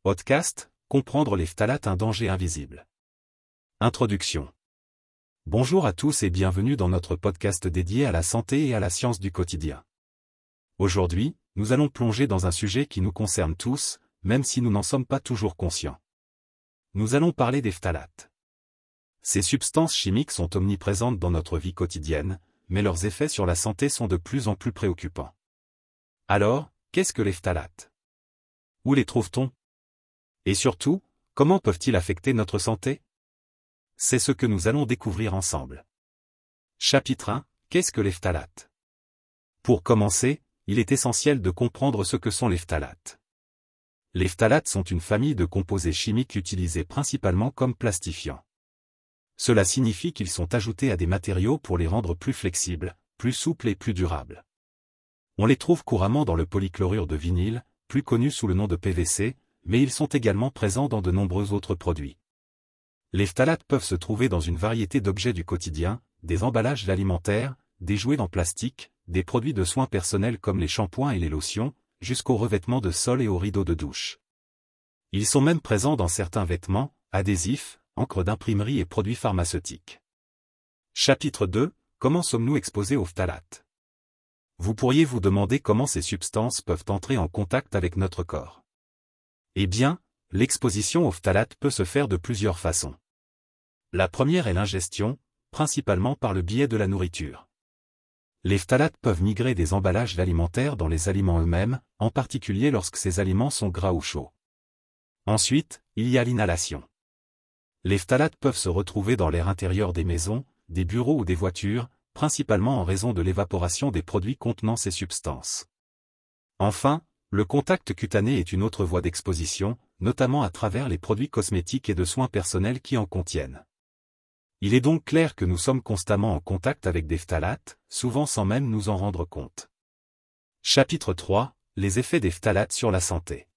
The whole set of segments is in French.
Podcast, comprendre les phtalates, un danger invisible. Introduction. Bonjour à tous et bienvenue dans notre podcast dédié à la santé et à la science du quotidien. Aujourd'hui, nous allons plonger dans un sujet qui nous concerne tous, même si nous n'en sommes pas toujours conscients. Nous allons parler des phtalates. Ces substances chimiques sont omniprésentes dans notre vie quotidienne, mais leurs effets sur la santé sont de plus en plus préoccupants. Alors, qu'est-ce que les phtalates? Où les trouve-t-on? Et surtout, comment peuvent-ils affecter notre santé? C'est ce que nous allons découvrir ensemble. Chapitre 1. Qu'est-ce que les phtalates? Pour commencer, il est essentiel de comprendre ce que sont les phtalates. Les phtalates sont une famille de composés chimiques utilisés principalement comme plastifiants. Cela signifie qu'ils sont ajoutés à des matériaux pour les rendre plus flexibles, plus souples et plus durables. On les trouve couramment dans le polychlorure de vinyle, plus connu sous le nom de PVC, mais ils sont également présents dans de nombreux autres produits. Les phtalates peuvent se trouver dans une variété d'objets du quotidien, des emballages alimentaires, des jouets en plastique, des produits de soins personnels comme les shampoings et les lotions, jusqu'aux revêtements de sol et aux rideaux de douche. Ils sont même présents dans certains vêtements, adhésifs, encre d'imprimerie et produits pharmaceutiques. Chapitre 2. Comment sommes-nous exposés aux phtalates? Vous pourriez vous demander comment ces substances peuvent entrer en contact avec notre corps. Eh bien, l'exposition aux phtalates peut se faire de plusieurs façons. La première est l'ingestion, principalement par le biais de la nourriture. Les phtalates peuvent migrer des emballages alimentaires dans les aliments eux-mêmes, en particulier lorsque ces aliments sont gras ou chauds. Ensuite, il y a l'inhalation. Les phtalates peuvent se retrouver dans l'air intérieur des maisons, des bureaux ou des voitures, principalement en raison de l'évaporation des produits contenant ces substances. Enfin, le contact cutané est une autre voie d'exposition, notamment à travers les produits cosmétiques et de soins personnels qui en contiennent. Il est donc clair que nous sommes constamment en contact avec des phtalates, souvent sans même nous en rendre compte. Chapitre 3. Les effets des phtalates sur la santé.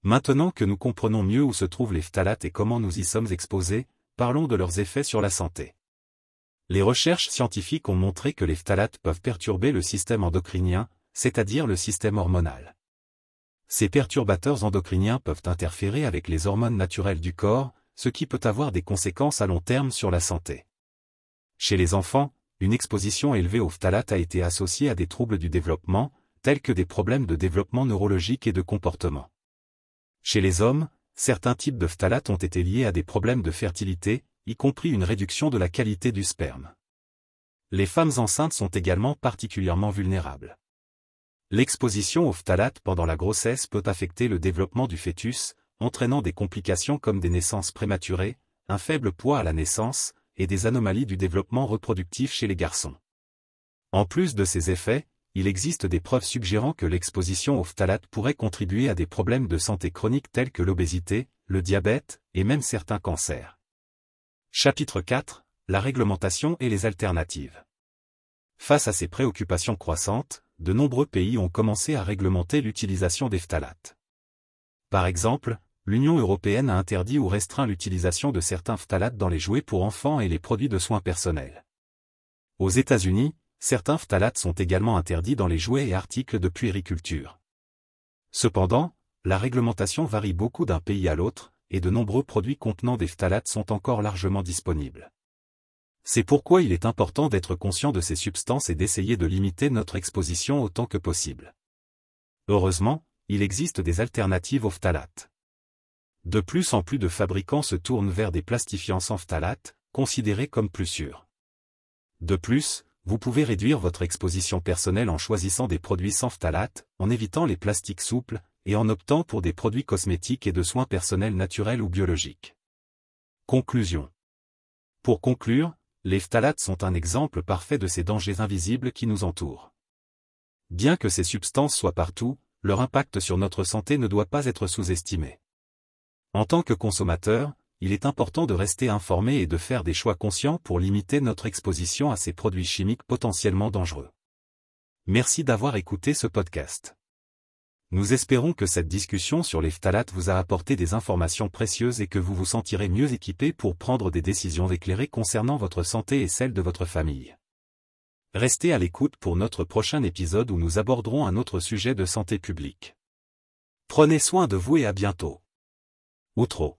Maintenant que nous comprenons mieux où se trouvent les phtalates et comment nous y sommes exposés, parlons de leurs effets sur la santé. Les recherches scientifiques ont montré que les phtalates peuvent perturber le système endocrinien, c'est-à-dire le système hormonal. Ces perturbateurs endocriniens peuvent interférer avec les hormones naturelles du corps, ce qui peut avoir des conséquences à long terme sur la santé. Chez les enfants, une exposition élevée aux phtalates a été associée à des troubles du développement, tels que des problèmes de développement neurologique et de comportement. Chez les hommes, certains types de phtalates ont été liés à des problèmes de fertilité, y compris une réduction de la qualité du sperme. Les femmes enceintes sont également particulièrement vulnérables. L'exposition aux phtalates pendant la grossesse peut affecter le développement du fœtus, entraînant des complications comme des naissances prématurées, un faible poids à la naissance, et des anomalies du développement reproductif chez les garçons. En plus de ces effets, il existe des preuves suggérant que l'exposition aux phtalates pourrait contribuer à des problèmes de santé chroniques tels que l'obésité, le diabète, et même certains cancers. Chapitre 4. La réglementation et les alternatives. Face à ces préoccupations croissantes, de nombreux pays ont commencé à réglementer l'utilisation des phtalates. Par exemple, l'Union européenne a interdit ou restreint l'utilisation de certains phtalates dans les jouets pour enfants et les produits de soins personnels. Aux États-Unis, certains phtalates sont également interdits dans les jouets et articles de puériculture. Cependant, la réglementation varie beaucoup d'un pays à l'autre, et de nombreux produits contenant des phtalates sont encore largement disponibles. C'est pourquoi il est important d'être conscient de ces substances et d'essayer de limiter notre exposition autant que possible. Heureusement, il existe des alternatives aux phtalates. De plus en plus de fabricants se tournent vers des plastifiants sans phtalates, considérés comme plus sûrs. De plus, vous pouvez réduire votre exposition personnelle en choisissant des produits sans phtalates, en évitant les plastiques souples, et en optant pour des produits cosmétiques et de soins personnels naturels ou biologiques. Conclusion. Pour conclure, les phtalates sont un exemple parfait de ces dangers invisibles qui nous entourent. Bien que ces substances soient partout, leur impact sur notre santé ne doit pas être sous-estimé. En tant que consommateur, il est important de rester informé et de faire des choix conscients pour limiter notre exposition à ces produits chimiques potentiellement dangereux. Merci d'avoir écouté ce podcast. Nous espérons que cette discussion sur les phtalates vous a apporté des informations précieuses et que vous vous sentirez mieux équipé pour prendre des décisions éclairées concernant votre santé et celle de votre famille. Restez à l'écoute pour notre prochain épisode où nous aborderons un autre sujet de santé publique. Prenez soin de vous et à bientôt. ou trop.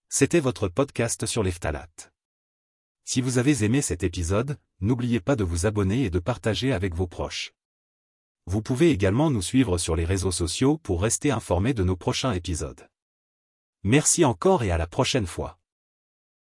C'était votre podcast sur les phtalates. Si vous avez aimé cet épisode, n'oubliez pas de vous abonner et de partager avec vos proches. Vous pouvez également nous suivre sur les réseaux sociaux pour rester informés de nos prochains épisodes. Merci encore et à la prochaine fois.